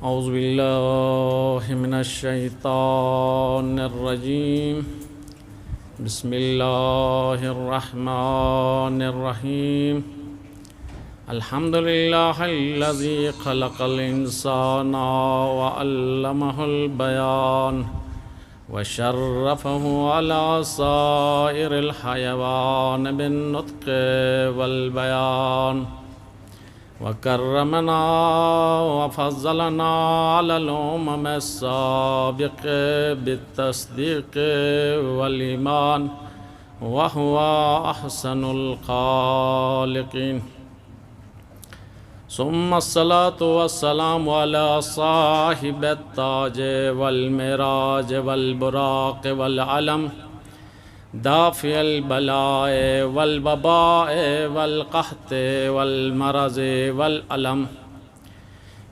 اعوذ باللہ من الشیطان الرجیم بسم اللہ الرحمن الرحیم الحمد للہ الذی خلق الانسان وعلمہ البیان وشرفہ علی سائر الحیوان بالنطق والبیان وكرمنا وفضلنا على الأمم السابق بالتصديق والإيمان وهو أحسن الخالقين ثم الصلاة والسلام على صاحب التاج والمراج والبراق والعلم دافع البلاء والوباء والقحط والمرض والألم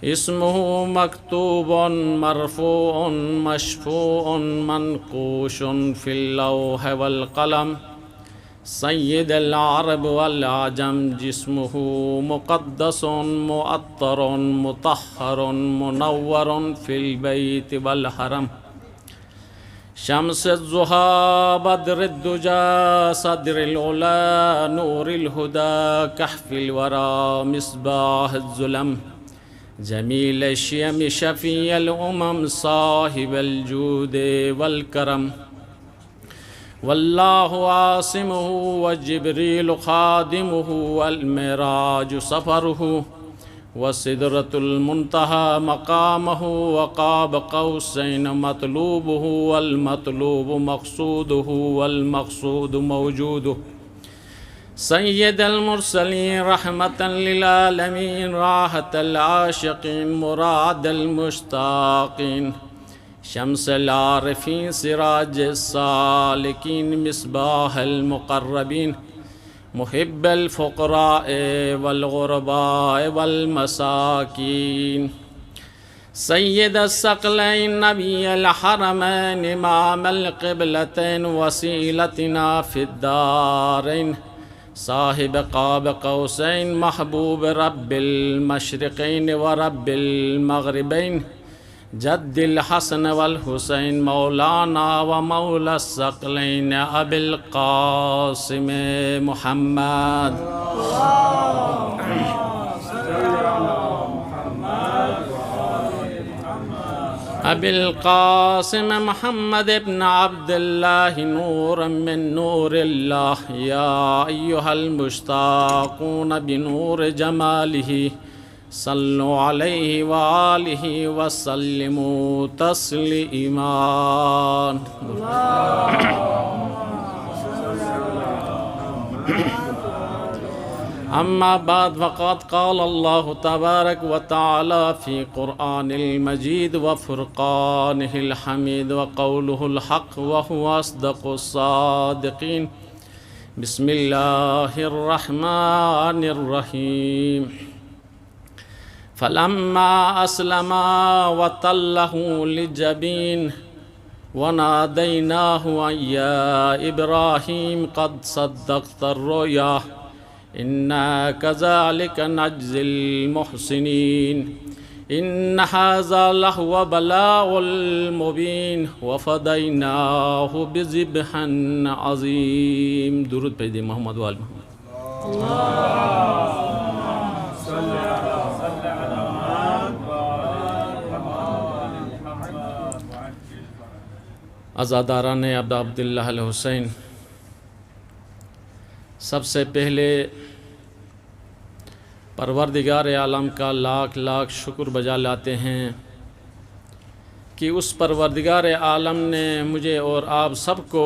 اسمه مكتوب مرفوع مشفوع منقوش في اللوح والقلم سيد العرب والعجم جسمه مقدس مؤطر مطهر منور في البيت والحرم شمس الضحى بدر الدجى صدر العلا نور الهدى كحف الورى مصباح الظلم جميل الشيم شفيع الأمم صاحب الجود والكرم والله عاصمه وجبريل خادمه والمراج سفره وسدرة المنتهى مقامه وقاب قوسين مطلوبه والمطلوب مقصوده والمقصود موجوده سيد المرسلين رحمة للعالمين راحة العاشقين مراد المشتاقين شمس العارفين سراج السالكين مصباح المقربين محب الفقراء والغرباء والمساكين سيد الثقلين نبي الحرمين إمام القبلتين وسيلتنا في الدارين صاحب قاب قوسين محبوب رب المشرقين ورب المغربين جد الحسن والحسين مولانا ومولى الثقلين أبي القاسم محمد أبي القاسم محمد ابن عبد الله نورا من نور الله يا أيها المشتاقون بنور جماله صلوا عليه وآله وسلموا تسليما أما بعد فقد قال الله تبارك وتعالى في قرآن المجيد وفرقانه الحميد وقوله الحق وهو أصدق الصادقين بسم الله الرحمن الرحيم فلما أسلما وتله للجبين وناديناه أن يا إبراهيم قد صدقت الرؤيا إنا كذلك نجزي المحسنين إن هذا لهو بلاء المبين وفديناه بذبح عظيم درود پہ دے محمد وآل محمد عزاداران ابا عبداللہ الحسین سب سے پہلے پروردگار عالم کا لاکھ لاکھ شکر بجا لاتے ہیں کہ اس پروردگار عالم نے مجھے اور آپ سب کو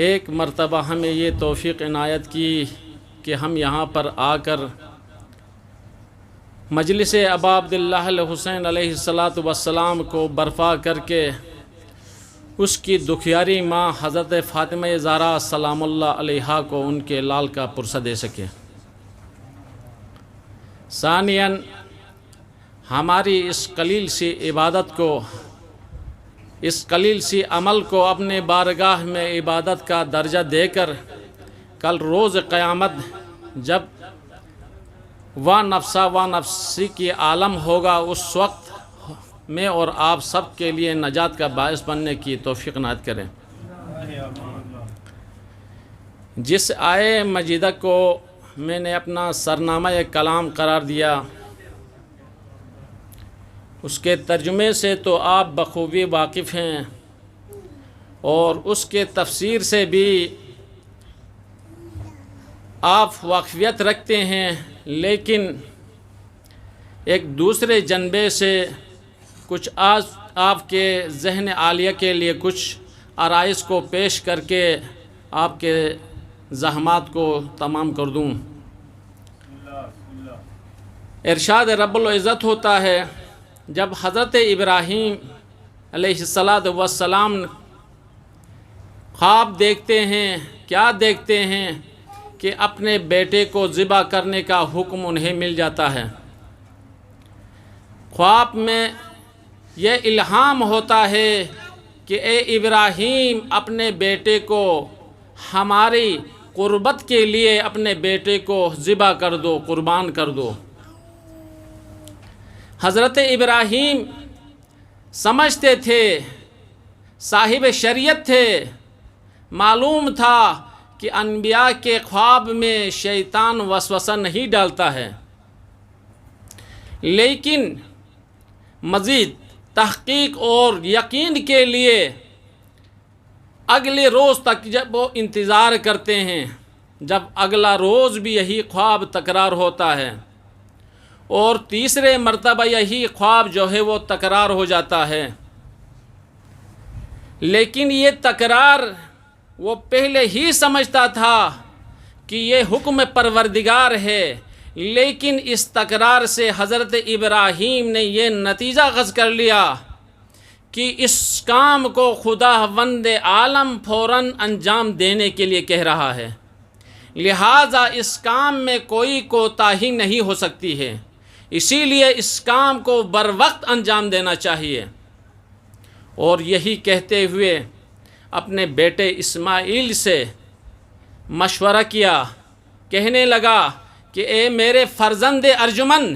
ایک مرتبہ ہمیں یہ توفیق عنایت کی کہ ہم یہاں پر آ کر مجلس ابا عبداللہ الحسین علیہ السلام کو برپا کر کے اس کی دکھیاری ماں حضرت فاطمہ زہرا سلام اللہ علیہا کو ان کے لال کا پرسہ دے سکے۔ ثانیاً ہماری اس قلیل سی عبادت کو، اس قلیل سی عمل کو اپنے بارگاہ میں عبادت کا درجہ دے کر کل روز قیامت جب و نفسا و نفسی کی عالم ہوگا، اس وقت میں اور آپ سب کے لیے نجات کا باعث بننے کی توفیق عنایت کریں۔ جس آیے مجیدہ کو میں نے اپنا سرنامہ کلام قرار دیا، اس کے ترجمے سے تو آپ بخوبی واقف ہیں اور اس کے تفسیر سے بھی آپ واقفیت رکھتے ہیں، لیکن ایک دوسرے جنبے سے کچھ آج آپ کے ذہن عالیہ کے لیے کچھ آرائز کو پیش کر کے آپ کے زحمات کو تمام کر دوں۔ ارشاد رب العزت ہوتا ہے، جب حضرت ابراہیم علیہ السلام خواب دیکھتے ہیں، کیا دیکھتے ہیں کہ اپنے بیٹے کو ذبح کرنے کا حکم انہیں مل جاتا ہے۔ خواب میں یہ الہام ہوتا ہے کہ اے ابراہیم، اپنے بیٹے کو ہماری قربت کے لیے اپنے بیٹے کو ذبح کر دو، قربان کر دو۔ حضرت ابراہیم سمجھتے تھے، صاحب شریعت تھے، معلوم تھا کہ انبیاء کے خواب میں شیطان وسوسہ نہیں ڈالتا ہے، لیکن مزید تحقیق اور یقین کے لیے اگلے روز تک جب وہ انتظار کرتے ہیں، جب اگلا روز بھی یہی خواب تکرار ہوتا ہے اور تیسرے مرتبہ یہی خواب جو ہے وہ تکرار ہو جاتا ہے، لیکن یہ تکرار وہ پہلے ہی سمجھتا تھا کہ یہ حکم پروردگار ہے، لیکن اس تکرار سے حضرت ابراہیم نے یہ نتیجہ اخذ کر لیا کہ اس کام کو خداوند عالم فوراً انجام دینے کے لیے کہہ رہا ہے، لہٰذا اس کام میں کوئی کوتاہی نہیں ہو سکتی ہے، اسی لیے اس کام کو بروقت انجام دینا چاہیے۔ اور یہی کہتے ہوئے اپنے بیٹے اسماعیل سے مشورہ کیا، کہنے لگا کہ اے میرے فرزند ارجمن،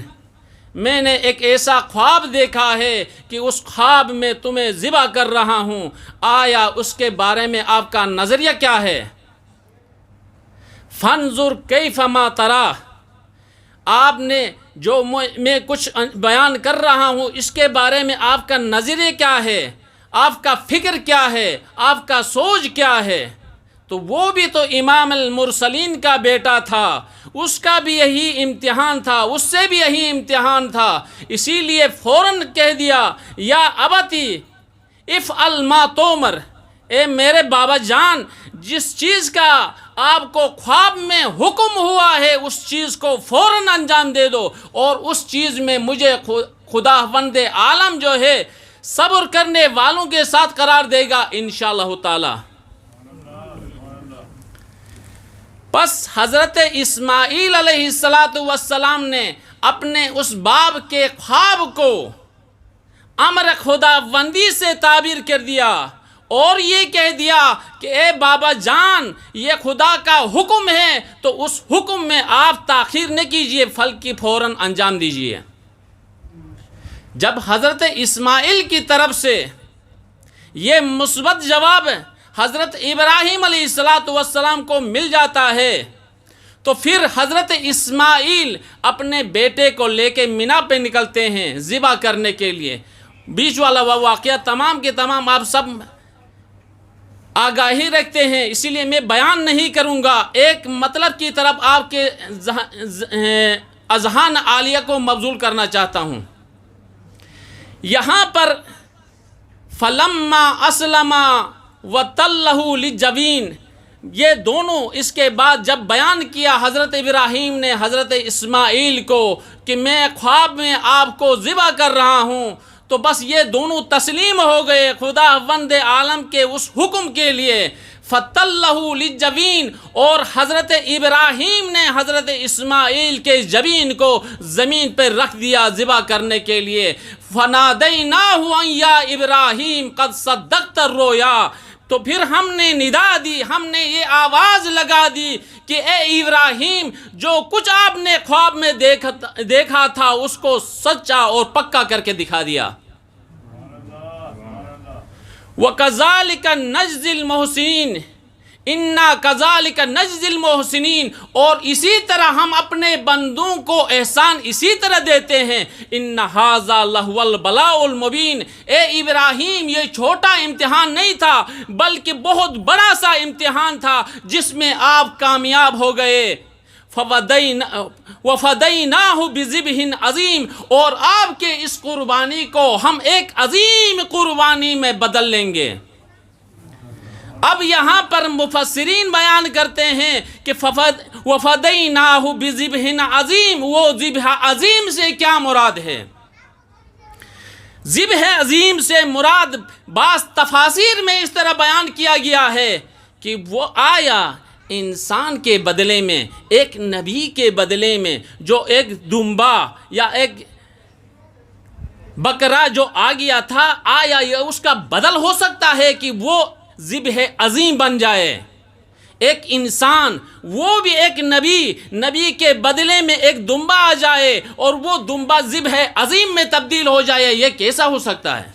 میں نے ایک ایسا خواب دیکھا ہے کہ اس خواب میں تمہیں ذبح کر رہا ہوں، آیا اس کے بارے میں آپ کا نظریہ کیا ہے؟ فانظر کیف ما تری، آپ نے جو میں کچھ بیان کر رہا ہوں اس کے بارے میں آپ کا نظریہ کیا ہے، آپ کا فکر کیا ہے، آپ کا سوچ کیا ہے؟ تو وہ بھی تو امام المرسلین کا بیٹا تھا، اس کا بھی یہی امتحان تھا، اس سے بھی یہی امتحان تھا، اسی لیے فوراً کہہ دیا، یا ابتی افعل ما تؤمر، اے میرے بابا جان، جس چیز کا آپ کو خواب میں حکم ہوا ہے اس چیز کو فوراً انجام دے دو، اور اس چیز میں مجھے خداوند عالم جو ہے صبر کرنے والوں کے ساتھ قرار دے گا انشاءاللہ تعالی۔ پس حضرت اسماعیل علیہ السلام نے اپنے اس باب کے خواب کو امر خداوندی سے تعبیر کر دیا اور یہ کہہ دیا کہ اے بابا جان، یہ خدا کا حکم ہے تو اس حکم میں آپ تاخیر نہ کیجئے، پھل کی فوراً انجام دیجئے۔ جب حضرت اسماعیل کی طرف سے یہ مثبت جواب حضرت ابراہیم علیہ السلام کو مل جاتا ہے تو پھر حضرت اسماعیل اپنے بیٹے کو لے کے مینا پہ نکلتے ہیں ذبح کرنے کے لیے۔ بیچ والا وہ واقعہ تمام کے تمام آپ سب آگاہی رکھتے ہیں، اسی لیے میں بیان نہیں کروں گا، ایک مطلب کی طرف آپ کے اذہان عالیہ کو مبذول کرنا چاہتا ہوں۔ یہاں پر فلما اسلم وتلہ للجبین، یہ دونوں اس کے بعد جب بیان کیا حضرت ابراہیم نے حضرت اسماعیل کو کہ میں خواب میں آپ کو ذبح کر رہا ہوں، تو بس یہ دونوں تسلیم ہو گئے خداوند عالم کے اس حکم کے لیے۔ فتلہ للجبین، اور حضرت ابراہیم نے حضرت اسماعیل کے جبین کو زمین پر رکھ دیا ذبح کرنے کے لیے۔ فنادیناہ ان یا ابراہیم قد صدقت الرؤیا، تو پھر ہم نے ندا دی، ہم نے یہ آواز لگا دی کہ اے ابراہیم، جو کچھ آپ نے خواب میں دیکھا تھا اس کو سچا اور پکا کر کے دکھا دیا۔ وَكَذَلِكَ نَجْزِي الْمُحْسِنِينَ، اِنَّا كَذَلِكَ نَجْزِي الْمُحْسِنِينَ، اور اسی طرح ہم اپنے بندوں کو احسان اسی طرح دیتے ہیں۔ إِنَّ هَذَا لَهُوَ الْبَلَاءُ الْمُبِينُ، اے ابراہیم یہ چھوٹا امتحان نہیں تھا بلکہ بہت بڑا سا امتحان تھا جس میں آپ کامیاب ہو گئے۔ وَفَدَيْنَاهُ بِذِبْحٍ عَظِيمٍ، اور آپ کے اس قربانی کو ہم ایک عظیم قربانی میں بدل لیں گے۔ اب یہاں پر مفسرین بیان کرتے ہیں کہ وَفَدَيْنَاهُ بِذِبْحٍ عَظِيمٍ، وہ ذبح عظیم سے کیا مراد ہے؟ ذبح عظیم سے مراد بعض تفاسیر میں اس طرح بیان کیا گیا ہے کہ وہ آیا انسان کے بدلے میں، ایک نبی کے بدلے میں جو ایک دمبا یا ایک بکرا جو آ گیا تھا، آیا یہ اس کا بدل ہو سکتا ہے کہ وہ ذبح عظیم بن جائے؟ ایک انسان، وہ بھی ایک نبی کے بدلے میں ایک دمبا آ جائے اور وہ دمبا ذبح عظیم میں تبدیل ہو جائے، یہ کیسا ہو سکتا ہے؟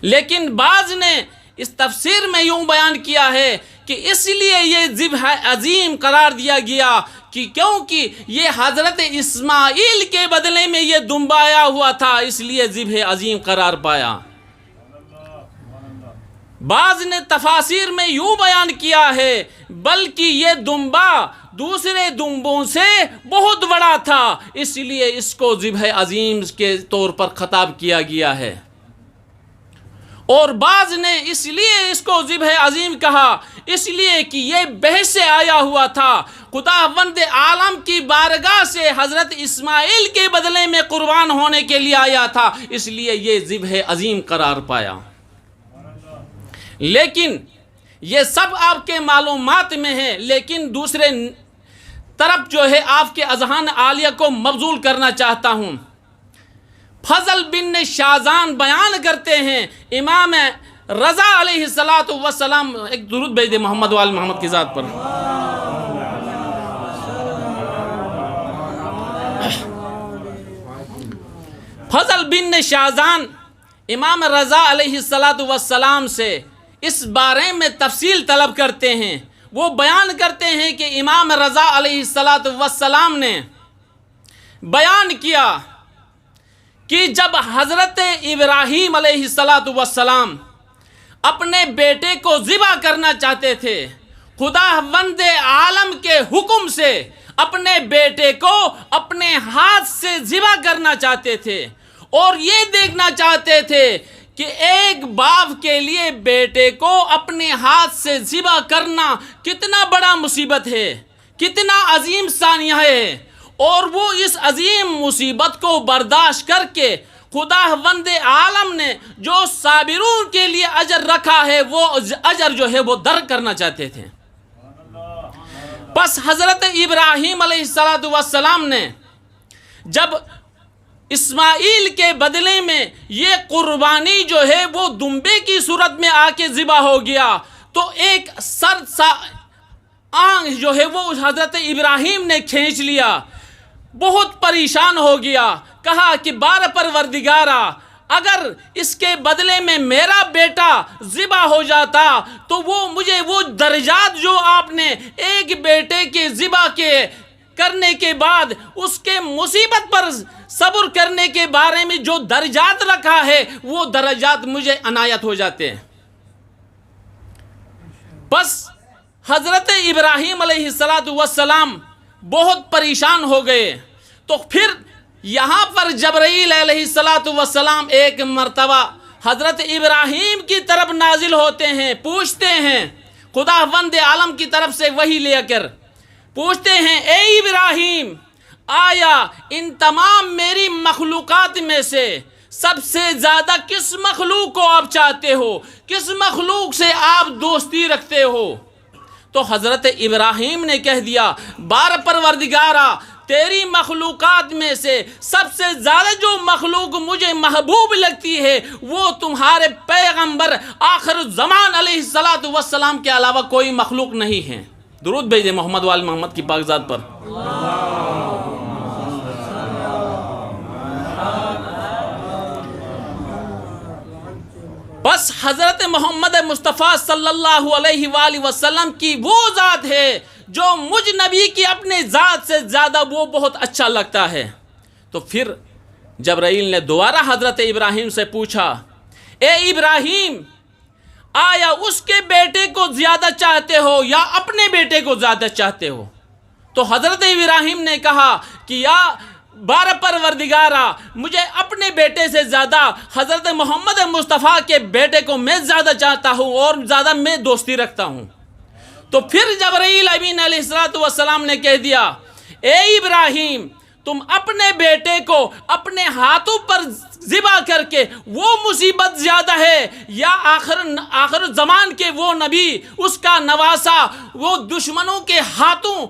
لیکن بعض نے اس تفسیر میں یوں بیان کیا ہے کہ اس لیے یہ ذبح عظیم قرار دیا گیا کہ کیونکہ یہ حضرت اسماعیل کے بدلے میں یہ دمبا آیا ہوا تھا، اس لیے ذبح عظیم قرار پایا۔ بعض نے تفاسیر میں یوں بیان کیا ہے بلکہ یہ دمبا دوسرے دمبوں سے بہت بڑا تھا، اس لیے اس کو ذبح عظیم کے طور پر خطاب کیا گیا ہے۔ اور بعض نے اس لیے اس کو ذبح عظیم کہا اس لیے کہ یہ بحث سے آیا ہوا تھا، خداوند عالم کی بارگاہ سے حضرت اسماعیل کے بدلے میں قربان ہونے کے لیے آیا تھا، اس لیے یہ ذبح عظیم قرار پایا۔ لیکن یہ سب آپ کے معلومات میں ہے، لیکن دوسرے طرف جو ہے آپ کے اذہان عالیہ کو مبذول کرنا چاہتا ہوں۔ فضل بن شازان بیان کرتے ہیں، امام رضا علیہ السلام، ایک درود بھیج دے محمد وآل محمد کی ذات پر۔ فضل بن شازان امام رضا علیہ السلام سے اس بارے میں تفصیل طلب کرتے ہیں۔ وہ بیان کرتے ہیں کہ امام رضا علیہ السلام نے بیان کیا کہ جب حضرت ابراہیم علیہ السلام اپنے بیٹے کو ذبح کرنا چاہتے تھے، خداوند عالم کے حکم سے اپنے بیٹے کو اپنے ہاتھ سے ذبح کرنا چاہتے تھے، اور یہ دیکھنا چاہتے تھے کہ ایک باپ کے لیے بیٹے کو اپنے ہاتھ سے ذبح کرنا کتنا بڑا مصیبت ہے، کتنا عظیم سانحہ ہے، اور وہ اس عظیم مصیبت کو برداشت کر کے خداوند عالم نے جو صابرون کے لیے اجر رکھا ہے وہ اجر جو ہے وہ درک کرنا چاہتے تھے۔ پس حضرت ابراہیم علیہ السلام نے جب اسماعیل کے بدلے میں یہ قربانی جو ہے وہ دمبے کی صورت میں آ کے ذبح ہو گیا، تو ایک سر سا آنکھ جو ہے وہ حضرت ابراہیم نے کھینچ لیا، بہت پریشان ہو گیا، کہا کہ بار پروردگارا، اگر اس کے بدلے میں میرا بیٹا ذبح ہو جاتا تو مجھے وہ درجات جو آپ نے ایک بیٹے کے ذبح کرنے کے بعد اس کے مصیبت پر صبر کرنے کے بارے میں جو درجات رکھا ہے وہ درجات مجھے عنایت ہو جاتے ہیں۔ بس حضرت ابراہیم علیہ السلام بہت پریشان ہو گئے، تو پھر یہاں پر جبرائیل علیہ السلام ایک مرتبہ حضرت ابراہیم کی طرف نازل ہوتے ہیں، پوچھتے ہیں خداوند عالم کی طرف سے وحی لے کر پوچھتے ہیں، اے ابراہیم، آیا ان تمام میری مخلوقات میں سے سب سے زیادہ کس مخلوق کو آپ چاہتے ہو، کس مخلوق سے آپ دوستی رکھتے ہو؟ تو حضرت ابراہیم نے کہہ دیا، بار پروردگارا، تیری مخلوقات میں سے سب سے زیادہ جو مخلوق مجھے محبوب لگتی ہے وہ تمہارے پیغمبر آخر الزمان علیہ الصلوۃ والسلام کے علاوہ کوئی مخلوق نہیں ہے۔ درود بھیجے محمد وال محمد کی پاک ذات پر۔ بس حضرت محمد مصطفیٰ صلی اللہ علیہ وآلہ وسلم کی وہ ذات ہے جو مجھ نبی کی اپنے ذات سے زیادہ وہ بہت اچھا لگتا ہے۔ تو پھر جبرائیل نے دوبارہ حضرت ابراہیم سے پوچھا، اے ابراہیم، آیا اس کے بیٹے کو زیادہ چاہتے ہو یا اپنے بیٹے کو زیادہ چاہتے ہو؟ تو حضرت ابراہیم نے کہا کہ یا بار پروردگارا، مجھے اپنے بیٹے سے زیادہ حضرت محمد مصطفیٰ کے بیٹے کو میں زیادہ چاہتا ہوں اور زیادہ میں دوستی رکھتا ہوں۔ تو پھر جبرائیل امین علیہ السلام نے کہہ دیا، اے ابراہیم، تم اپنے بیٹے کو اپنے ہاتھوں پر ذبح کر کے وہ مصیبت زیادہ ہے یا آخر زمان کے وہ نبی، اس کا نواسا، وہ دشمنوں کے ہاتھوں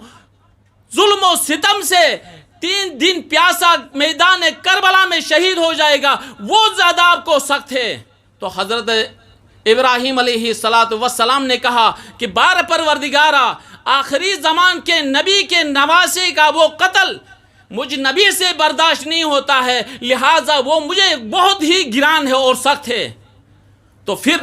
ظلم و ستم سے 3 دن پیاسا میدان کربلا میں شہید ہو جائے گا، وہ زیادہ آپ کو سخت ہے۔ تو حضرت ابراہیم علیہ السلام نے کہا کہ بار پروردگارا، آخری زمان کے نبی کے نواسے کا وہ قتل مجھ نبی سے برداشت نہیں ہوتا ہے، لہٰذا وہ مجھے بہت ہی گران ہے اور سخت ہے۔ تو پھر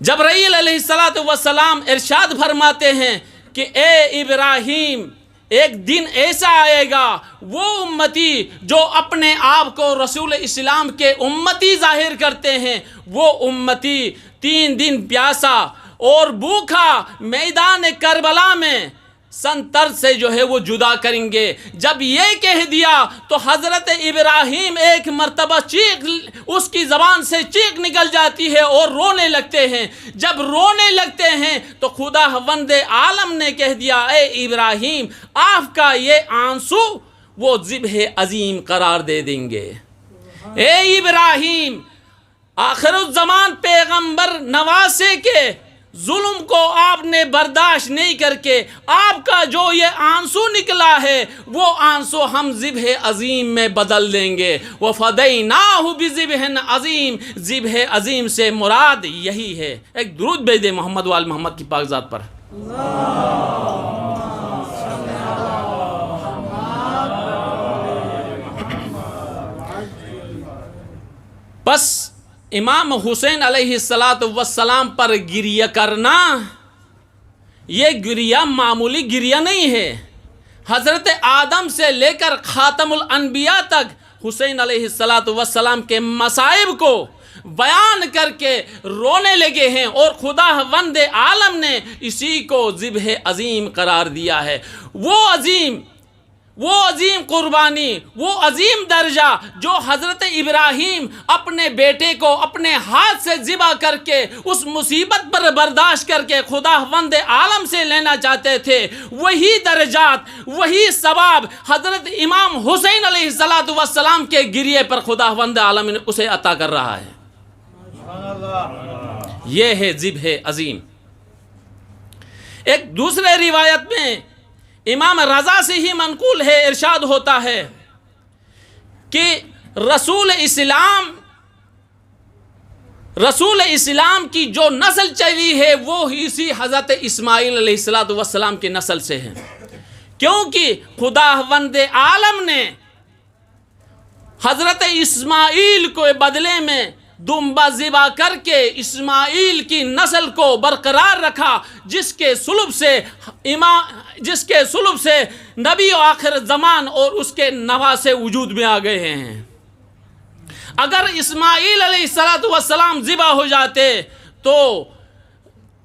جبرائیل علیہ السلام ارشاد فرماتے ہیں کہ اے ابراہیم، ایک دن ایسا آئے گا وہ امتی جو اپنے آپ کو رسول اسلام کے امتی ظاہر کرتے ہیں، وہ امتی 3 دن پیاسا اور بھوکا میدان کربلا میں سنتر سے جو ہے وہ جدا کریں گے۔ جب یہ کہہ دیا تو حضرت ابراہیم ایک مرتبہ اس کی زبان سے چیخ نکل جاتی ہے اور رونے لگتے ہیں۔ جب رونے لگتے ہیں تو خداوند عالم نے کہہ دیا، اے ابراہیم، آپ کا یہ آنسو وہ ذبح عظیم قرار دے دیں گے۔ اے ابراہیم، آخر الزمان پیغمبر نواسے کے ظلم کو آپ نے برداشت نہیں کر کے آپ کا جو یہ آنسو نکلا ہے وہ آنسو ہم ذبح عظیم میں بدل دیں گے۔ وَفَدَيْنَاهُ بِذِبْحٍ عَظِيمٍ، ذبح عظیم سے مراد یہی ہے۔ ایک درود بھیج دے محمد وال محمد کی پاک ذات پر۔ بس امام حسین علیہ السلام پر گریہ کرنا یہ گریہ معمولی گریہ نہیں ہے۔ حضرت آدم سے لے کر خاتم الانبیاء تک حسین علیہ السلام کے مصائب کو بیان کر کے رونے لگے ہیں اور خداوند عالم نے اسی کو ذبح عظیم قرار دیا ہے۔ وہ عظیم قربانی، وہ عظیم درجہ جو حضرت ابراہیم اپنے بیٹے کو اپنے ہاتھ سے ذبح کر کے اس مصیبت پر برداشت کر کے خداوند عالم سے لینا چاہتے تھے، وہی درجات، وہی ثواب حضرت امام حسین علیہ السلام کے گریے پر خداوند عالم نے اسے عطا کر رہا ہے۔ یہ ہے ذبح عظیم۔ ایک دوسرے روایت میں امام رضا سے ہی منقول ہے، ارشاد ہوتا ہے کہ رسول اسلام کی جو نسل چلی ہے وہ اسی حضرت اسماعیل علیہ السلام کی نسل سے ہے، کیونکہ خداوند عالم نے حضرت اسماعیل کو بدلے میں دمبا ذبح کر کے اسماعیل کی نسل کو برقرار رکھا، جس کے سلب سے نبی آخر زمان اور اس کے نواسے وجود میں آ گئے ہیں۔ اگر اسماعیل علیہ السلام ذبح ہو جاتے تو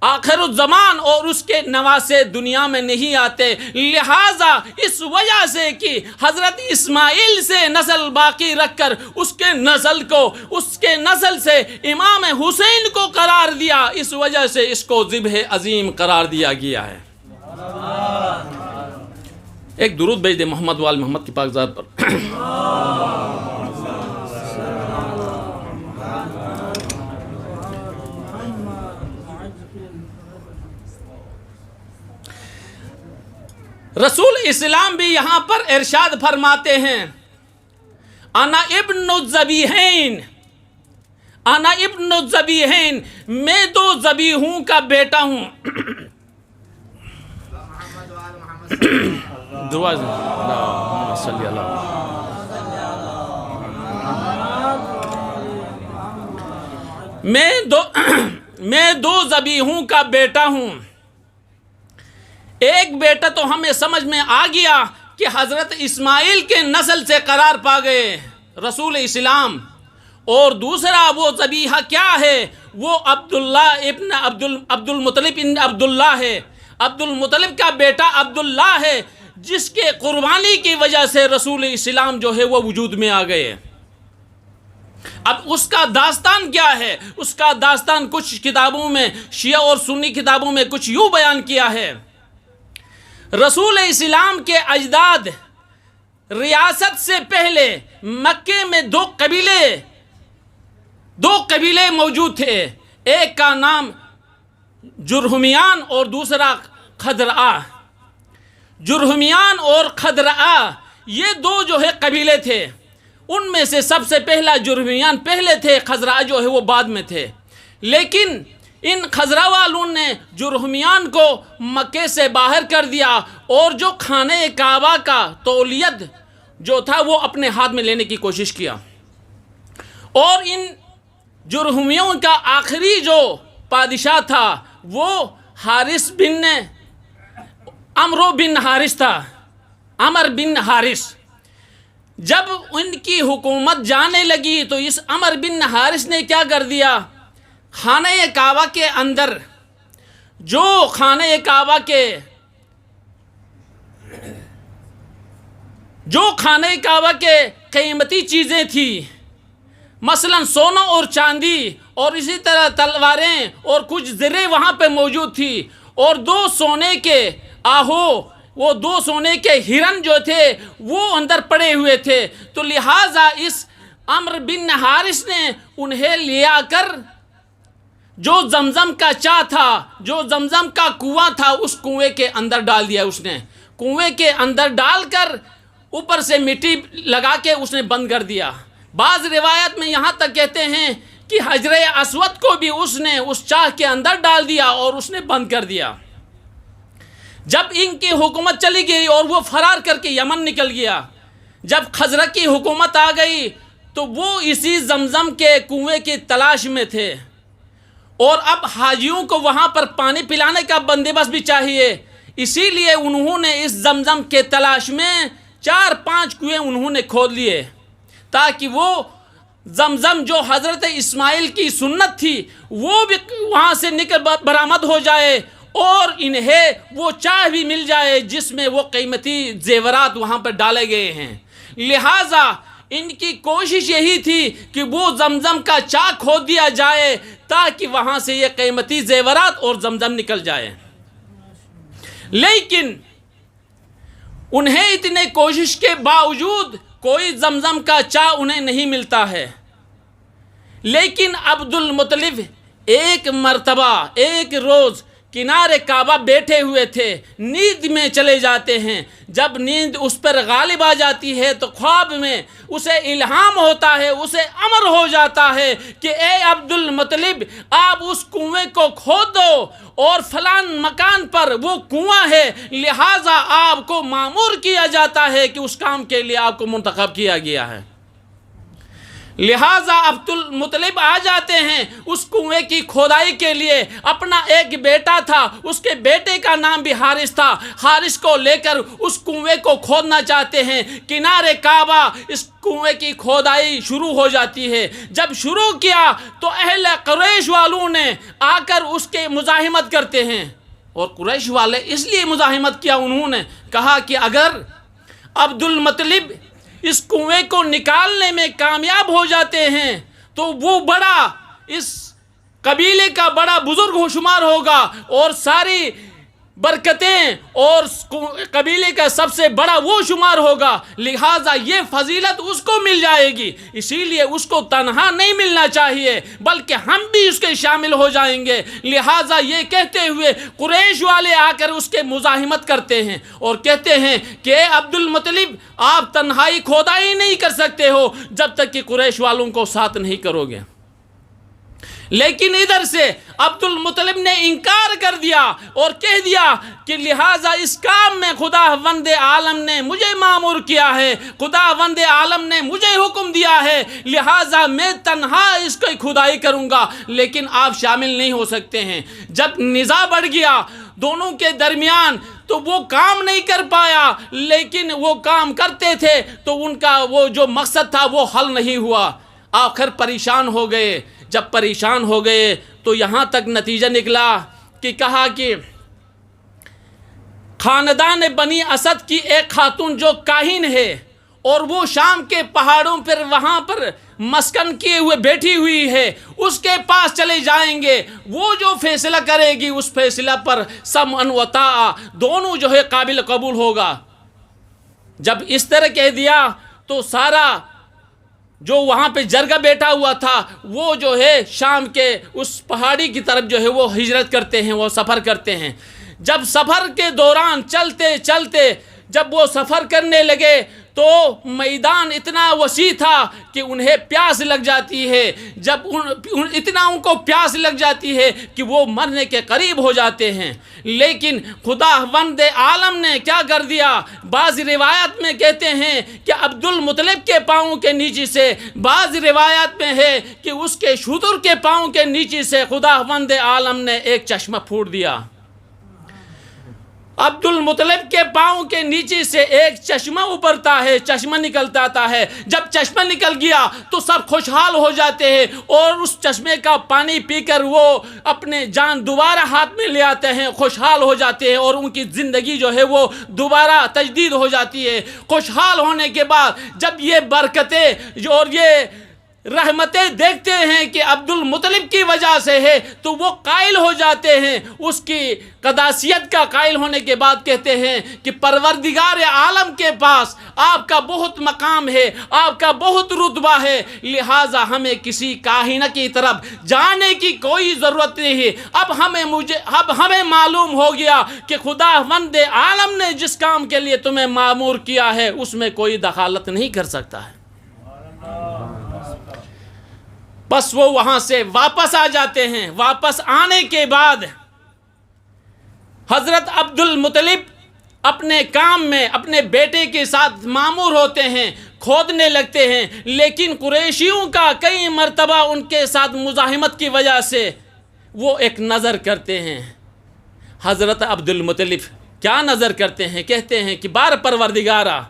آخر الزمان اور اس کے نواسے دنیا میں نہیں آتے، لہٰذا اس وجہ سے کہ حضرت اسماعیل سے نسل باقی رکھ کر اس کے نسل سے امام حسین کو قرار دیا، اس وجہ سے اس کو ذبح عظیم قرار دیا گیا ہے۔ ایک درود بھیج دے محمد وال محمد کی پاک ذات پر۔ رسول اسلام بھی یہاں پر ارشاد فرماتے ہیں انا ابن الذبیحین، انا ابن الذبیحین، میں دو ذبیحوں کا بیٹا ہوں۔ دعا اللہم صلی اللہ میں دو ذبیحوں کا بیٹا ہوں۔ ایک بیٹا تو ہمیں سمجھ میں آ گیا کہ حضرت اسماعیل کے نسل سے قرار پا گئے رسول اسلام، اور دوسرا وہ ذبیحہ کیا ہے؟ وہ عبداللہ ابن عبد المطلب ابن عبداللہ ہے، عبد المطلب کا بیٹا عبداللہ ہے، جس کے قربانی کی وجہ سے رسول اسلام جو ہے وہ وجود میں آ گئے۔ اب اس کا داستان کیا ہے؟ اس کا داستان کچھ کتابوں میں، شیعہ اور سنی کتابوں میں کچھ یوں بیان کیا ہے۔ رسول اسلام کے اجداد ریاست سے پہلے مکے میں دو قبیلے موجود تھے، ایک کا نام جرہمیان اور دوسرا خدرآ۔ جرہمیان اور خدرآ یہ دو جو ہے قبیلے تھے، ان میں سے سب سے پہلا جرہمیان پہلے تھے، خزرع جو ہے وہ بعد میں تھے۔ لیکن ان خزرع والوں نے جرہمیان کو مکے سے باہر کر دیا اور جو خانہ کعبہ کا تولیت جو تھا وہ اپنے ہاتھ میں لینے کی کوشش کیا، اور ان جرہمیوں کا آخری جو بادشاہ تھا وہ حارث بن عمرو بن حارث تھا، عمر بن حارث۔ جب ان کی حکومت جانے لگی تو اس عمر بن حارث نے کیا کر دیا؟ خانہ کعبہ کے اندر جو خانہ کعبہ کے قیمتی چیزیں تھیں، مثلا سونا اور چاندی اور اسی طرح تلواریں اور کچھ زریں وہاں پہ موجود تھی، اور دو سونے کے ہرن جو تھے وہ اندر پڑے ہوئے تھے، تو لہٰذا اس عمر بن حارث نے انہیں لیا کر جو زمزم کا چاہ تھا، جو زمزم کا کنواں تھا، اس کنویں کے اندر ڈال دیا۔ اس نے کنویں کے اندر ڈال کر اوپر سے مٹی لگا کے اس نے بند کر دیا۔ بعض روایت میں یہاں تک کہتے ہیں کہ حجر اسود کو بھی اس نے اس چاہ کے اندر ڈال دیا اور اس نے بند کر دیا۔ جب ان کی حکومت چلی گئی اور وہ فرار کر کے یمن نکل گیا، جب خزرہ کی حکومت آ گئی تو وہ اسی زمزم کے کنویں کی تلاش میں تھے، اور اب حاجیوں کو وہاں پر پانی پلانے کا بندوبست بھی چاہیے، اسی لیے انہوں نے اس زمزم کے تلاش میں 4-5 کنویں انہوں نے کھود لیے، تاکہ وہ زمزم جو حضرت اسماعیل کی سنت تھی وہ بھی وہاں سے نکل برآمد ہو جائے، اور انہیں وہ چاہ بھی مل جائے جس میں وہ قیمتی زیورات وہاں پر ڈالے گئے ہیں۔ لہٰذا ان کی کوشش یہی تھی کہ وہ زمزم کا چاہ کھود دیا جائے تاکہ وہاں سے یہ قیمتی زیورات اور زمزم نکل جائے، لیکن انہیں اتنے کوشش کے باوجود کوئی زمزم کا چاہ انہیں نہیں ملتا ہے۔ لیکن عبد المطلب ایک مرتبہ ایک روز کنارے کعبہ بیٹھے ہوئے تھے، نیند میں چلے جاتے ہیں۔ جب نیند اس پر غالب آ جاتی ہے تو خواب میں اسے الہام ہوتا ہے، اسے امر ہو جاتا ہے کہ اے عبد المطلب، آپ اس کنویں کو کھود دو، اور فلان مکان پر وہ کنواں ہے، لہٰذا آپ کو مامور کیا جاتا ہے کہ اس کام کے لیے آپ کو منتخب کیا گیا ہے۔ لہٰذا عبد المطلب آ جاتے ہیں اس کنویں کی کھودائی کے لیے۔ اپنا ایک بیٹا تھا، اس کے بیٹے کا نام بھی حارث تھا، حارث کو لے کر اس کنویں کو کھودنا چاہتے ہیں۔ کنارے کعبہ اس کنویں کی کھودائی شروع ہو جاتی ہے۔ جب شروع کیا تو اہل قریش والوں نے آ کر اس کے مزاحمت کرتے ہیں، اور قریش والے اس لیے مزاحمت کیا، انہوں نے کہا کہ اگر عبد المطلب اس کنویں کو نکالنے میں کامیاب ہو جاتے ہیں تو وہ بڑا، اس قبیلے کا بڑا بزرگ شمار ہوگا، اور ساری برکتیں اور قبیلے کا سب سے بڑا وہ شمار ہوگا، لہٰذا یہ فضیلت اس کو مل جائے گی، اسی لیے اس کو تنہا نہیں ملنا چاہیے بلکہ ہم بھی اس کے شامل ہو جائیں گے۔ لہٰذا یہ کہتے ہوئے قریش والے آ کر اس کے مزاحمت کرتے ہیں اور کہتے ہیں کہ اے عبد المطلب، آپ تنہائی کھودائی نہیں کر سکتے ہو جب تک کہ قریش والوں کو ساتھ نہیں کرو گے۔ لیکن ادھر سے عبد المطلب نے انکار کر دیا اور کہہ دیا کہ لہٰذا اس کام میں خداوند عالم نے مجھے مامور کیا ہے، خداوند عالم نے مجھے حکم دیا ہے، لہٰذا میں تنہا اس کی کھدائی کروں گا، لیکن آپ شامل نہیں ہو سکتے ہیں۔ جب نزاع بڑھ گیا دونوں کے درمیان تو وہ کام نہیں کر پایا، لیکن وہ کام کرتے تھے تو ان کا وہ جو مقصد تھا وہ حل نہیں ہوا۔ آخر پریشان ہو گئے۔ جب پریشان ہو گئے تو یہاں تک نتیجہ نکلا کہ کہا کہ خاندان بنی اسد کی ایک خاتون جو کاہن ہے اور وہ شام کے پہاڑوں پر وہاں پر مسکن کیے ہوئے بیٹھی ہوئی ہے، اس کے پاس چلے جائیں گے، وہ جو فیصلہ کرے گی اس فیصلہ پر سمعا و طاعہ دونوں جو ہے قابل قبول ہوگا۔ جب اس طرح کہہ دیا تو سارا جو وہاں پہ جرگہ بیٹھا ہوا تھا وہ جو ہے شام کے اس پہاڑی کی طرف جو ہے وہ ہجرت کرتے ہیں، وہ سفر کرتے ہیں۔ جب سفر کے دوران چلتے چلتے جب وہ سفر کرنے لگے تو میدان اتنا وسیع تھا کہ انہیں پیاس لگ جاتی ہے۔ جب اتنا ان کو پیاس لگ جاتی ہے کہ وہ مرنے کے قریب ہو جاتے ہیں، لیکن خداوند عالم نے کیا کر دیا؟ بعض روایت میں کہتے ہیں کہ عبد المطلب کے پاؤں کے نیچے سے، بعض روایت میں ہے کہ اس کے شتر کے پاؤں کے نیچے سے خداوند عالم نے ایک چشمہ پھوڑ دیا۔ عبد المطلب کے پاؤں کے نیچے سے ایک چشمہ ابھرتا ہے، چشمہ نکلتا آتا ہے۔ جب چشمہ نکل گیا تو سب خوشحال ہو جاتے ہیں اور اس چشمے کا پانی پی کر وہ اپنے جان دوبارہ ہاتھ میں لے آتے ہیں، خوشحال ہو جاتے ہیں اور ان کی زندگی جو ہے وہ دوبارہ تجدید ہو جاتی ہے۔ خوشحال ہونے کے بعد جب یہ برکتیں اور یہ رحمتیں دیکھتے ہیں کہ عبد المطلب کی وجہ سے ہے تو وہ قائل ہو جاتے ہیں، اس کی قداسیت کا قائل ہونے کے بعد کہتے ہیں کہ پروردگار عالم کے پاس آپ کا بہت مقام ہے، آپ کا بہت رتبہ ہے، لہٰذا ہمیں کسی کاہنہ کی طرف جانے کی کوئی ضرورت نہیں ہے۔ اب ہمیں معلوم ہو گیا کہ خداوند عالم نے جس کام کے لیے تمہیں مامور کیا ہے اس میں کوئی دخالت نہیں کر سکتا ہے۔ بس وہ وہاں سے واپس آ جاتے ہیں۔ واپس آنے کے بعد حضرت عبد المطلب اپنے کام میں اپنے بیٹے کے ساتھ مامور ہوتے ہیں، کھودنے لگتے ہیں، لیکن قریشیوں کا کئی مرتبہ ان کے ساتھ مزاحمت کی وجہ سے وہ ایک نظر کرتے ہیں۔ حضرت عبد المطلب کیا نظر کرتے ہیں؟ کہتے ہیں کہ بار پروردگارا،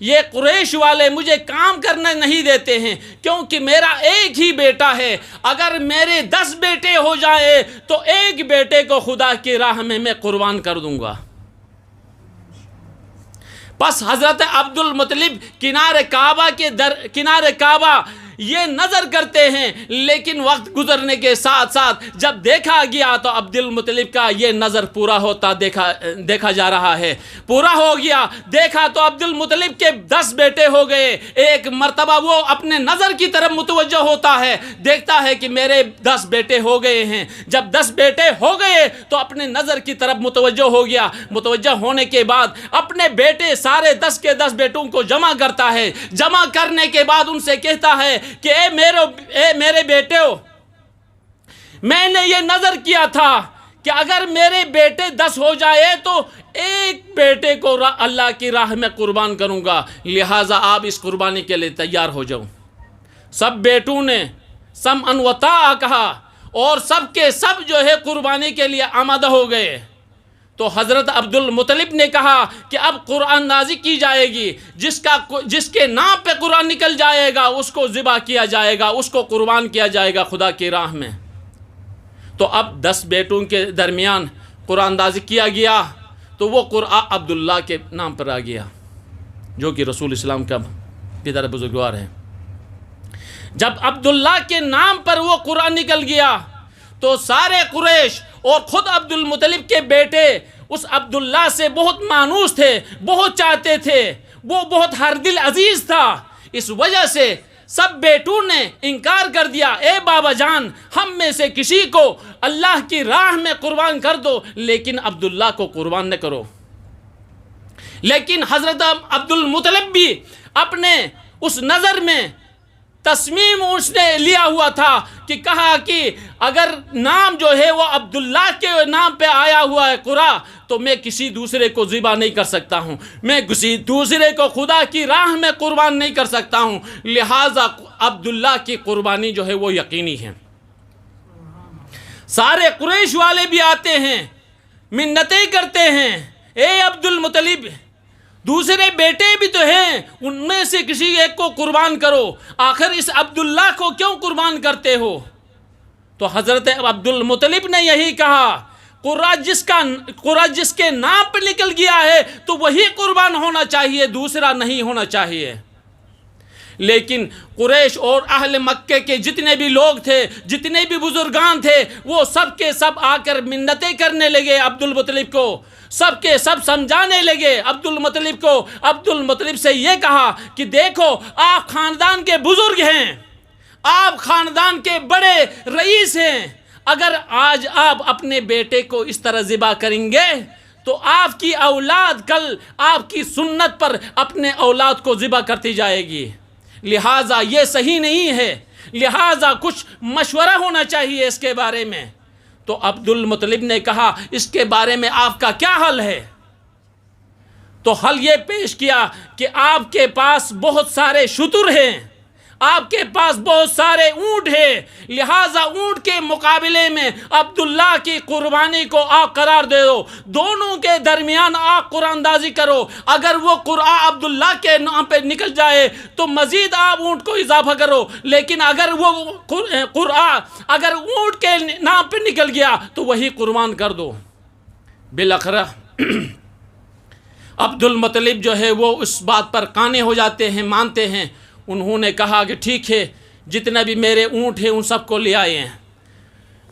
یہ قریش والے مجھے کام کرنے نہیں دیتے ہیں کیونکہ میرا ایک ہی بیٹا ہے، اگر میرے 10 بیٹے ہو جائیں تو ایک بیٹے کو خدا کی راہ میں قربان کر دوں گا۔ بس حضرت عبد المطلب کنارے کعبہ یہ نظر کرتے ہیں، لیکن وقت گزرنے کے ساتھ ساتھ جب دیکھا گیا تو عبد المطلب کا یہ نظر پورا ہوتا دیکھا جا رہا ہے۔ پورا ہو گیا، دیکھا تو عبد المطلب کے 10 بیٹے ہو گئے۔ ایک مرتبہ وہ اپنے نظر کی طرف متوجہ ہوتا ہے، دیکھتا ہے کہ میرے 10 بیٹے ہو گئے ہیں۔ جب 10 بیٹے ہو گئے تو اپنے نظر کی طرف متوجہ ہو گیا۔ متوجہ ہونے کے بعد اپنے بیٹے سارے 10 کے 10 بیٹوں کو جمع کرتا ہے۔ جمع کرنے کے بعد ان سے کہتا ہے کہ اے میرے بیٹو، میں نے یہ نظر کیا تھا کہ اگر میرے بیٹے 10 ہو جائے تو ایک بیٹے کو اللہ کی راہ میں قربان کروں گا، لہٰذا آپ اس قربانی کے لیے تیار ہو جاؤ۔ سب بیٹوں نے سمعا و طاعہ کہا اور سب کے سب جو ہے قربانی کے لیے آمادہ ہو گئے۔ تو حضرت عبد المطلب نے کہا کہ اب قرآن نازل کی جائے گی، جس کے نام پہ قرآن نکل جائے گا اس کو ذبح کیا جائے گا، اس کو قربان کیا جائے گا خدا کی راہ میں۔ تو اب 10 بیٹوں کے درمیان قرآن نازل کیا گیا تو وہ قرآن عبداللہ کے نام پر آ گیا، جو کہ رسول اسلام کا پدر بزرگوار ہے۔ جب عبداللہ کے نام پر وہ قرآن نکل گیا تو سارے قریش اور خود عبد المطلب کے بیٹے اس عبداللہ سے بہت مانوس تھے، بہت چاہتے تھے، وہ بہت ہر دل عزیز تھا۔ اس وجہ سے سب بیٹوں نے انکار کر دیا، اے بابا جان ہم میں سے کسی کو اللہ کی راہ میں قربان کر دو، لیکن عبداللہ کو قربان نہ کرو۔ لیکن حضرت عبد المطلب بھی اپنے اس نظر میں تصمیم اس نے لیا ہوا تھا کہ کہا کہ اگر نام جو ہے وہ عبداللہ کے نام پہ آیا ہوا ہے قرآ، تو میں کسی دوسرے کو ذبح نہیں کر سکتا ہوں، میں کسی دوسرے کو خدا کی راہ میں قربان نہیں کر سکتا ہوں، لہٰذا عبداللہ کی قربانی جو ہے وہ یقینی ہے۔ سارے قریش والے بھی آتے ہیں، منتیں کرتے ہیں، اے عبد المطلب دوسرے بیٹے بھی تو ہیں، ان میں سے کسی ایک کو قربان کرو، آخر اس عبداللہ کو کیوں قربان کرتے ہو؟ تو حضرت عبد المطلب نے یہی کہا، قرہ جس کے نام پہ نکل گیا ہے تو وہی قربان ہونا چاہیے، دوسرا نہیں ہونا چاہیے۔ لیکن قریش اور اہل مکہ کے جتنے بھی لوگ تھے، جتنے بھی بزرگان تھے، وہ سب کے سب آ کر منتیں کرنے لگے عبد المطلب کو، سب کے سب سمجھانے لگے عبد المطلب کو۔ عبد المطلب سے یہ کہا کہ دیکھو آپ خاندان کے بزرگ ہیں، آپ خاندان کے بڑے رئیس ہیں، اگر آج آپ اپنے بیٹے کو اس طرح ذبح کریں گے تو آپ کی اولاد کل آپ کی سنت پر اپنے اولاد کو ذبح کرتی جائے گی، لہٰذا یہ صحیح نہیں ہے، لہٰذا کچھ مشورہ ہونا چاہیے اس کے بارے میں۔ تو عبد المطلب نے کہا اس کے بارے میں آپ کا کیا حل ہے؟ تو حل یہ پیش کیا کہ آپ کے پاس بہت سارے شتر ہیں، آپ کے پاس بہت سارے اونٹ ہیں، لہٰذا اونٹ کے مقابلے میں عبداللہ کی قربانی کو آپ قرار دے دو، دونوں کے درمیان آپ قرآن اندازی کرو، اگر وہ قرآن عبداللہ کے نام پہ نکل جائے تو مزید آپ اونٹ کو اضافہ کرو، لیکن اگر وہ قرآن اگر اونٹ کے نام پہ نکل گیا تو وہی قربان کر دو۔ بالآخر عبد المطلب جو ہے وہ اس بات پر قانع ہو جاتے ہیں، مانتے ہیں۔ انہوں نے کہا کہ ٹھیک ہے، جتنا بھی میرے اونٹ ہیں ان سب کو لے آئے ہیں۔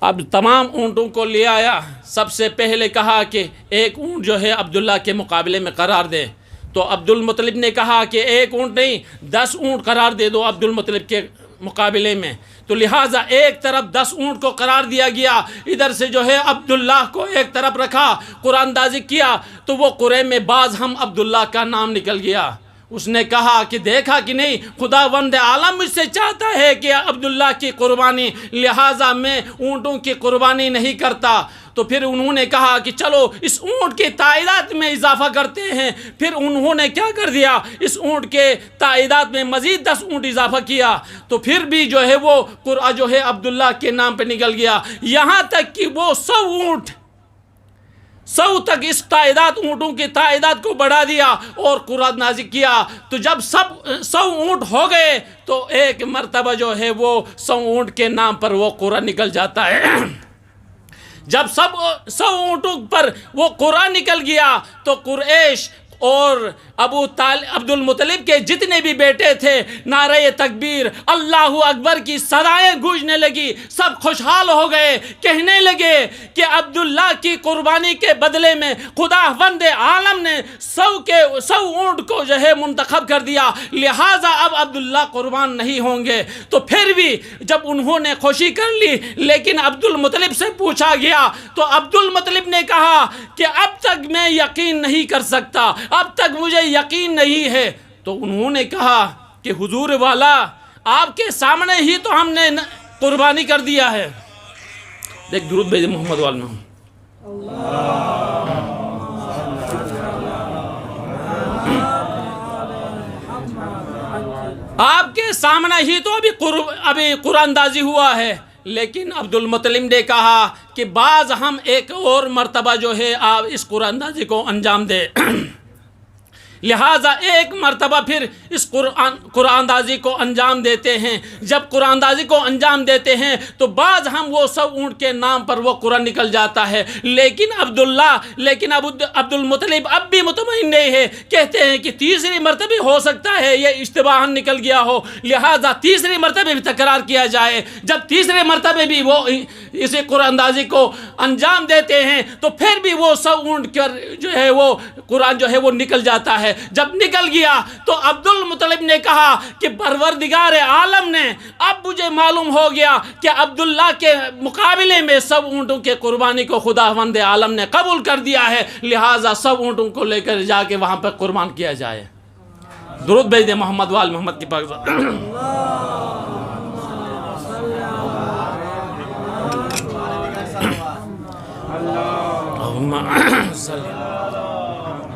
اب تمام اونٹوں کو لے آیا، سب سے پہلے کہا کہ ایک اونٹ جو ہے عبداللہ کے مقابلے میں قرار دے، تو عبد المطلب نے کہا کہ ایک اونٹ نہیں 10 اونٹ قرار دے دو عبد المطلب کے مقابلے میں، تو لہٰذا ایک طرف 10 اونٹ کو قرار دیا گیا، ادھر سے جو ہے عبداللہ کو ایک طرف رکھا، قرآن اندازی کیا تو وہ قرے میں بعض ہم عبداللہ کا نام نکل گیا۔ اس نے کہا کہ دیکھا کہ نہیں، خداوند عالم مجھ سے چاہتا ہے کہ عبداللہ کی قربانی، لہٰذا میں اونٹوں کی قربانی نہیں کرتا۔ تو پھر انہوں نے کہا کہ چلو اس اونٹ کی تعداد میں اضافہ کرتے ہیں، پھر انہوں نے کیا کر دیا، اس اونٹ کے تعداد میں مزید 10 اونٹ اضافہ کیا، تو پھر بھی جو ہے وہ قرآن جو ہے عبداللہ کے نام پہ نکل گیا، یہاں تک کہ وہ 100 اونٹ 100 تک اس تعداد اونٹوں کی تعداد کو بڑھا دیا اور قرآن نازل کیا۔ تو جب سب 100 اونٹ ہو گئے تو ایک مرتبہ جو ہے وہ 100 اونٹ کے نام پر وہ قرآن نکل جاتا ہے۔ جب سب 100 اونٹوں پر وہ قرآن نکل گیا تو قریش اور عبد المطلب کے جتنے بھی بیٹے تھے نعرہ تکبیر اللہ اکبر کی صدائیں گونجنے لگی، سب خوشحال ہو گئے، کہنے لگے کہ عبداللہ کی قربانی کے بدلے میں خداوند عالم نے 100 اونٹ کو جو ہے منتخب کر دیا، لہٰذا اب عبداللہ قربان نہیں ہوں گے۔ تو پھر بھی جب انہوں نے خوشی کر لی، لیکن عبد المطلب سے پوچھا گیا تو عبد المطلب نے کہا کہ اب تک میں یقین نہیں کر سکتا، اب تک مجھے یقین نہیں ہے۔ تو انہوں نے کہا کہ حضور والا آپ کے سامنے ہی تو ہم نے قربانی کر دیا ہے۔ دیکھ درود بھیجے محمد والے۔ آپ کے سامنے ہی تو ابھی قرآن اندازی ہوا ہے، لیکن عبد المطلب نے کہا کہ بعض ہم ایک اور مرتبہ جو ہے آپ اس قرآن اندازی کو انجام دے، لہٰذا ایک مرتبہ پھر اس قرآن اندازی کو انجام دیتے ہیں۔ جب قرآن اندازی کو انجام دیتے ہیں تو بعض ہم وہ 100 اونٹ کے نام پر وہ قرآن نکل جاتا ہے، لیکن عبد المطلب اب بھی مطمئن نہیں ہے، کہتے ہیں کہ تیسری مرتبہ ہو سکتا ہے یہ اشتباہاً نکل گیا ہو، لہٰذا تیسری مرتبہ بھی تکرار کیا جائے۔ جب تیسرے مرتبہ بھی وہ اسی قرآن اندازی کو انجام دیتے ہیں تو پھر بھی وہ 100 اونٹ کر جو ہے وہ قرآن جو ہے وہ نکل جاتا ہے۔ جب نکل گیا تو عبد المطلب نے کہا کہ پروردگار عالم نے اب مجھے معلوم ہو گیا کہ عبداللہ کے مقابلے میں 100 اونٹوں کے قربانی کو خداوند عالم نے قبول کر دیا ہے، لہٰذا 100 اونٹوں کو لے کر جا کے وہاں پر قربان کیا جائے۔ درود بھیج دیں محمد وال محمد کی پاک ذات۔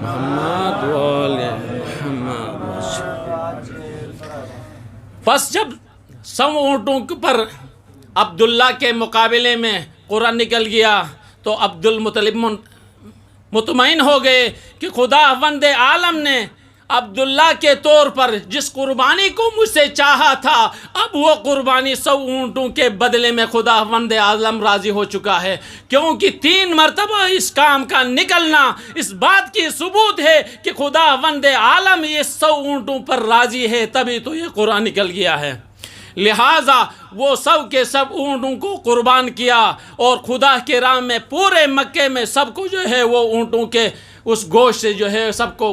محمد وال محمد۔ پس جب 100 اونٹوں پر عبداللہ کے مقابلے میں قرآن نکل گیا تو عبد المطلب مطمئن ہو گئے کہ خداوند عالم نے عبداللہ کے طور پر جس قربانی کو مجھ سے چاہا تھا، اب وہ قربانی 100 اونٹوں کے بدلے میں خداوند عالم راضی ہو چکا ہے، کیونکہ 3 مرتبہ اس کام کا نکلنا اس بات کی ثبوت ہے کہ خداوند عالم یہ 100 اونٹوں پر راضی ہے، تبھی تو یہ قرآن نکل گیا ہے۔ لہٰذا وہ 100 کے 100 اونٹوں کو قربان کیا اور خدا کے راہ میں پورے مکے میں سب کو جو ہے وہ اونٹوں کے اس گوشت سے جو ہے سب کو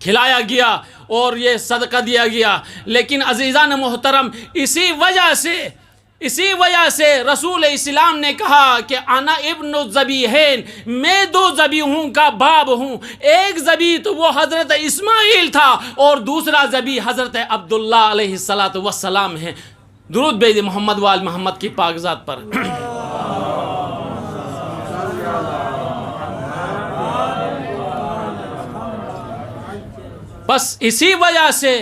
کھلایا گیا اور یہ صدقہ دیا گیا۔ لیکن عزیزان محترم، اسی وجہ سے رسول اسلام نے کہا کہ انا ابن الذبیحین، میں 2 ذبیحوں کا باپ ہوں۔ ایک ذبیح تو وہ حضرت اسماعیل تھا اور دوسرا ذبیح حضرت عبداللہ علیہ السلام ہے۔ درود بھیجیں محمد وال محمد کی پاک ذات پر۔ بس اسی وجہ سے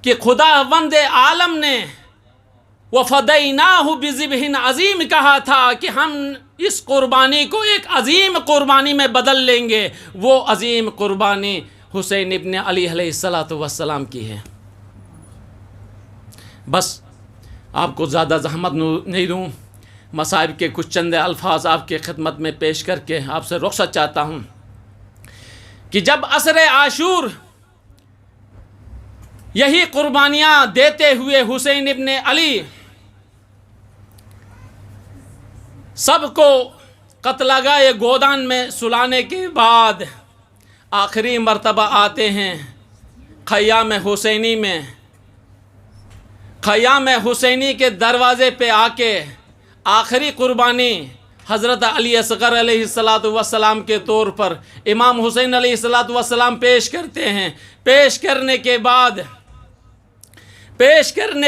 کہ خداوند عالم نے وَفَدَيْنَاهُ بِذِبْحٍ عظیم کہا تھا کہ ہم اس قربانی کو ایک عظیم قربانی میں بدل لیں گے۔ وہ عظیم قربانی حسین ابن علی علیہ السلام کی ہے۔ بس آپ کو زیادہ زحمت نہیں دوں، مصائب کے کچھ چند الفاظ آپ کے خدمت میں پیش کر کے آپ سے رخصت چاہتا ہوں کہ جب عصر عاشور یہی قربانیاں دیتے ہوئے حسین ابن علی سب کو قتل گاہ گودان میں سلانے کے بعد آخری مرتبہ آتے ہیں خیام حسینی کے دروازے پہ آ کے آخری قربانی حضرت علی اصغر علیہ السلام کے طور پر امام حسین علیہ السلام پیش کرتے ہیں۔ پیش کرنے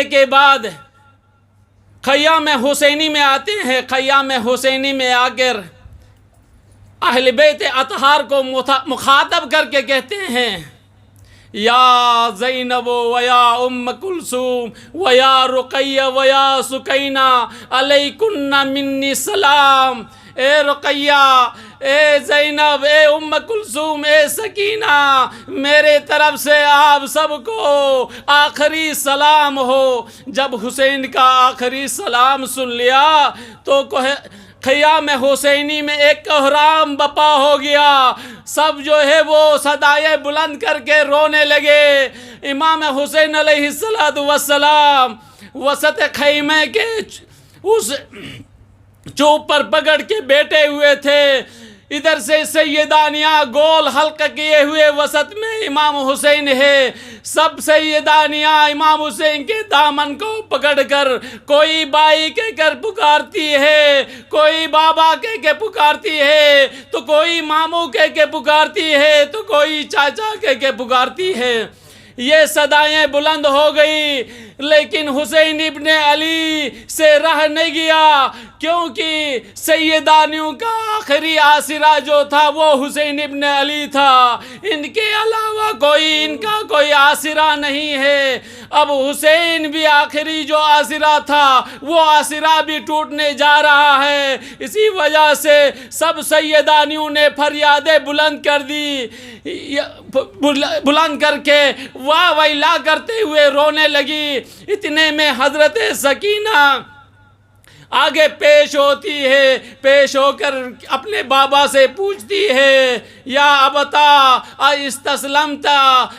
کے بعد خیام حسینی میں آتے ہیں۔ خیام حسینی میں آ کر اہل بیت اطہار کو مخاطب کر کے کہتے ہیں یا زینب و یا ام کلثوم و یا رقیہ و یا سکینہ علیکن منی سلام۔ اے رقیہ، اے زینب، اے ام کلثوم، اے سکینہ، میرے طرف سے آپ سب کو آخری سلام ہو۔ جب حسین کا آخری سلام سن لیا تو خیام حسینی میں ایک کوہرام بپا ہو گیا۔ سب جو ہے وہ صدائے بلند کر کے رونے لگے۔ امام حسین علیہ السلام وسط خیمے کے اس چوب پر پکڑ کے بیٹھے ہوئے تھے۔ ادھر سے سیدانیاں گول حلق کیے ہوئے وسط میں امام حسین ہے۔ سب سیدانیاں امام حسین کے دامن کو پکڑ کر کوئی بائی کہہ کر پکارتی ہے، کوئی بابا کہہ کے پکارتی ہے، تو کوئی ماموں کہہ کے پکارتی ہے، تو کوئی چاچا کہہ کے پکارتی ہے۔ یہ صدائیں بلند ہو گئی، لیکن حسین ابن علی سے رہ نہیں گیا، کیونکہ سیدانیوں کا آخری آسرا جو تھا وہ حسین ابن علی تھا۔ ان کے علاوہ ان کا کوئی آسرا نہیں ہے۔ اب حسین بھی آخری جو آسرا تھا وہ آسرا بھی ٹوٹنے جا رہا ہے۔ اسی وجہ سے سب سیدانیوں نے فریادیں بلند کر دی، بلند کر کے واہ ویلا کرتے ہوئے رونے لگی۔ اتنے میں حضرت سکینہ آگے پیش ہوتی ہے، پیش ہو کر اپنے بابا سے پوچھتی ہے یا ابتا استسلمت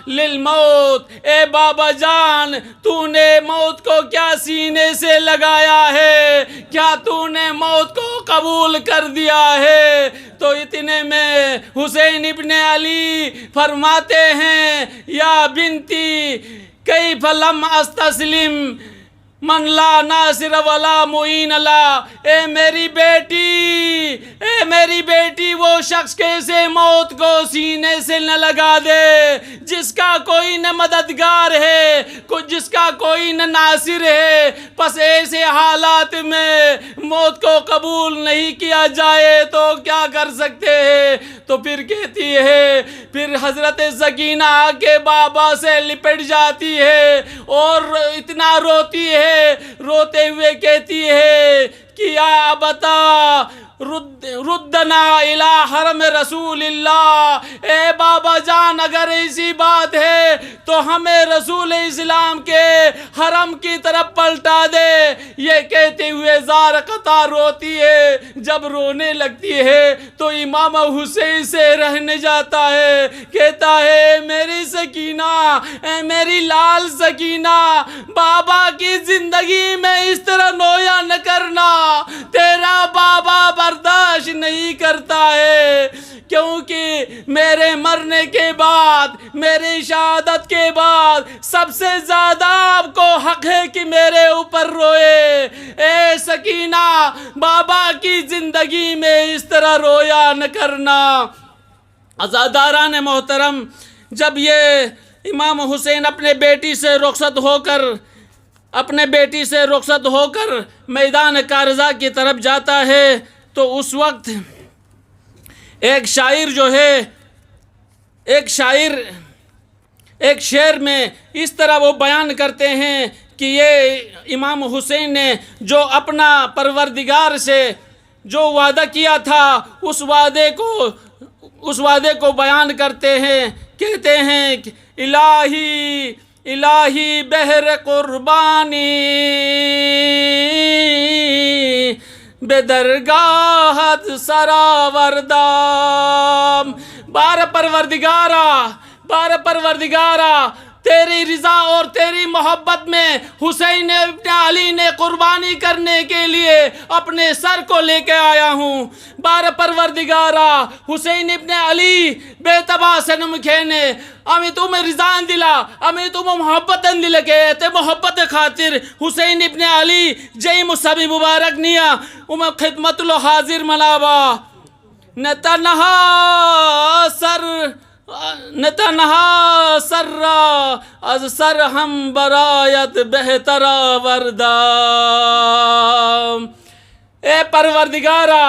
للموت، اے بابا جان تو نے موت کو کیا سینے سے لگایا ہے، کیا تو نے موت کو قبول کر دیا ہے؟ تو اتنے میں حسین ابن علی فرماتے ہیں یا بنتی کیف لم استسلم من لا ناصر ولا معین لا، اے میری بیٹی وہ شخص کیسے موت کو سینے سے نہ لگا دے جس کا کوئی نہ مددگار ہے، جس کا کوئی نہ ناصر ہے، پس ایسے حالات میں موت کو قبول نہیں کیا جائے تو کیا کر سکتے ہیں؟ تو پھر کہتی ہے، پھر حضرت سکینہ آ کے بابا سے لپٹ جاتی ہے اور اتنا روتی ہے، روتے ہوئے کہتی ہے کہ یا ابتا ردنا الی حرم رسول اللہ، اے بابا جان اگر ایسی بات ہے تو ہمیں رسول اسلام کے حرم کی طرف پلٹا دے۔ یہ کہتے ہوئے زار قطار روتی ہے، جب رونے لگتی ہے تو امام حسین سے رہنے جاتا ہے، کہتا ہے میری سکینہ، اے میری لال سکینہ، بابا کی زندگی میں اس طرح نویا نہ کرنا، تیرا بابا برداشت نہیں کرتا ہے، کیونکہ میرے مرنے کے بعد، میری شہادت کے بعد سب سے زیادہ آپ کو حق ہے کہ میرے اوپر روئے۔ اے سکینہ بابا کی زندگی میں اس طرح رویا نہ کرنا۔ عزاداران محترم، جب یہ امام حسین اپنے بیٹی سے رخصت ہو کر میدان کارزہ کی طرف جاتا ہے تو اس وقت ایک شعر میں اس طرح وہ بیان کرتے ہیں کہ یہ امام حسین نے جو اپنا پروردگار سے جو وعدہ کیا تھا اس وعدے کو بیان کرتے ہیں، کہتے ہیں کہ الہی بہر قربانی بے درگاہت سراوردام، بار پروردگارا تیری رضا اور تیری محبت میں حسین ابن علی نے قربانی کرنے کے لیے اپنے سر کو لے کے آیا ہوں۔ بار پروردگارا حسین ابن علی بے تبا سنم کھینے امی تم رضان دلا، امی تم محبت دل کے تے محبت خاطر حسین ابن علی جئی مصابی مبارک نیا ام خدمت لو حاضر منابا نتنہا سر را از سر ہم برایت بہترا وردہ۔ اے پروردگارا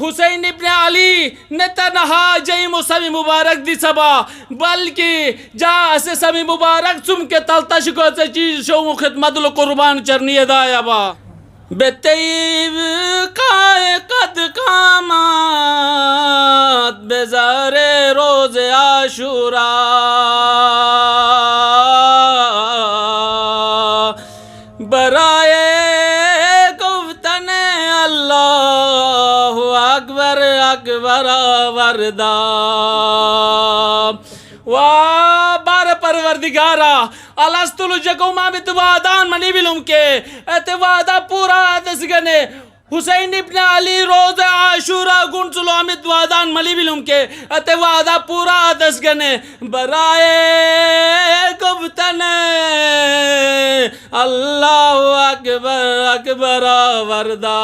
حسین ابن علی نے تنہا جئی مصابی مبارک دی سبا بلکہ جا اسے سبی مبارک سم کے تلتش کو سے چیز شو خدمت لو قربان چرنی ادایا با بے طیب کائے قد قامت بزار روز عاشورا برائے گفتن اللہ اکبر اکبر وردہ۔ بار پروردگارا الستلو جگوما بتوادان منی بلوم کے اتوادا پورا دسگنے حسین ابن علی روز عاشورہ گنسلو امید وادان ملی بلوم کے اتوادا پورا دسگنے برائے گفتن اللہ اکبر اکبر وردہ۔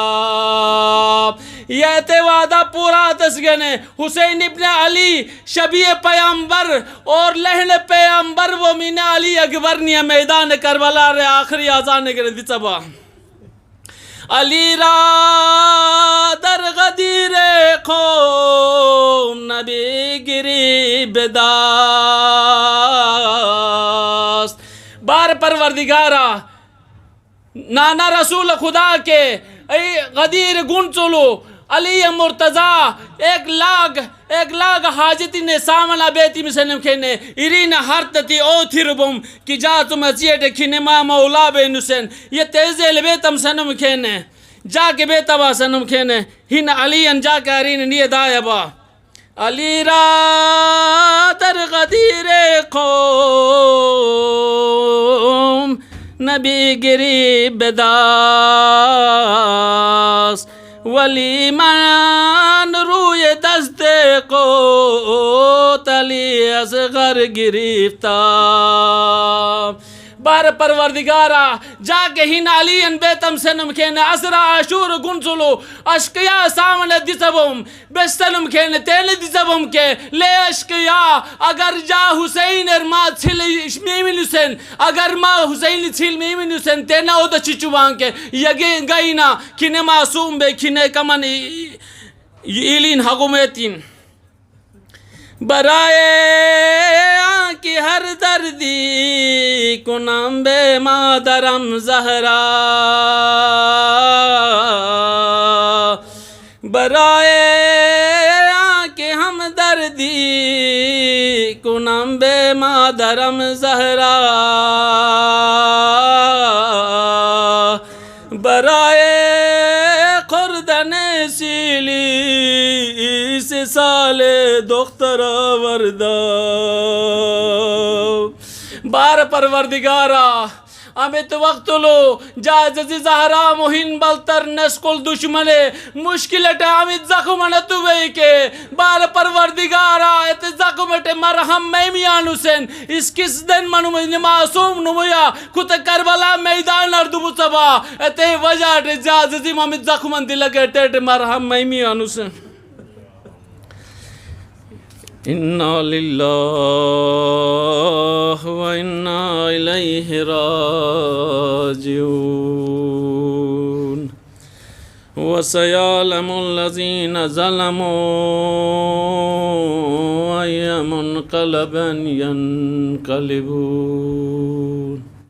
یہ اعتوادہ پورا دسگنے حسین ابن علی شبیہ پیامبر اور لہن پیامبر وہ مین علی اکبر نیا میدان کربلا رے آخری آزانے کے ردی چبا علی را در غدیر قوم نبی گری بداست۔ بار پروردگارا نانا رسول خدا کے ای غدیر گن چلو علی مرتضی ایک لاغ حاجتی نے سامنا بیتی مسلم کھینے ایرین ہرتتی او تھربم کی جا تم اچیٹ کھینے ما مولا بے نسین یہ تیزے لبیتم سنم کھینے جا کے بے تبا سنم کھینے ہن علی ان جا کے ارین نیے دایا با علی را در غدیر قوم نبی گری بداس ولی من روی دست قوت علی اصغر گرفتار بار پروردگارا جا کے ہن علی ان بیتم سنم کھینے اسرا عاشور گنزلو اشکیا سامن دیسبم بستنم کھینے تیل دیسبم کے لے اشکیا اگر جا حسین ارما چھل میمن حسین اگر ما حسین چھل میمن حسین تینا او دا چچوان کے یگے گئینا کھنے معصوم بے کھنے کمن ایلین حکومیتین برائے کی ہر دردی کنم بے مادرم زہرا برائے کی ہم دردی کنم بے مادرم زہرا برائے خوردن سیلی سے سال دختر وردہ بار پروردگارا امیت وقت لو جا جزی زہرا مہین بلتر نسکل دشمنے مشکلت امیت زخمانتو بے کے بار پروردگارا ایت زخمت مرحم میمیان حسین اس کس دن منو معصوم نمویا کت کربلا میدان اردو بسبا ایت وجہ جا جزی امیت زخمان دلگے ٹیٹ مرحم میمیان حسین اِنَّا لِلَّهِ وَإِنَّا إِلَيْهِ راجعون وَسَيَعْلَمُ الَّذِينَ ظَلَمُوا أَيَّ مُنْقَلَبٍ يَنْقَلِبُونَ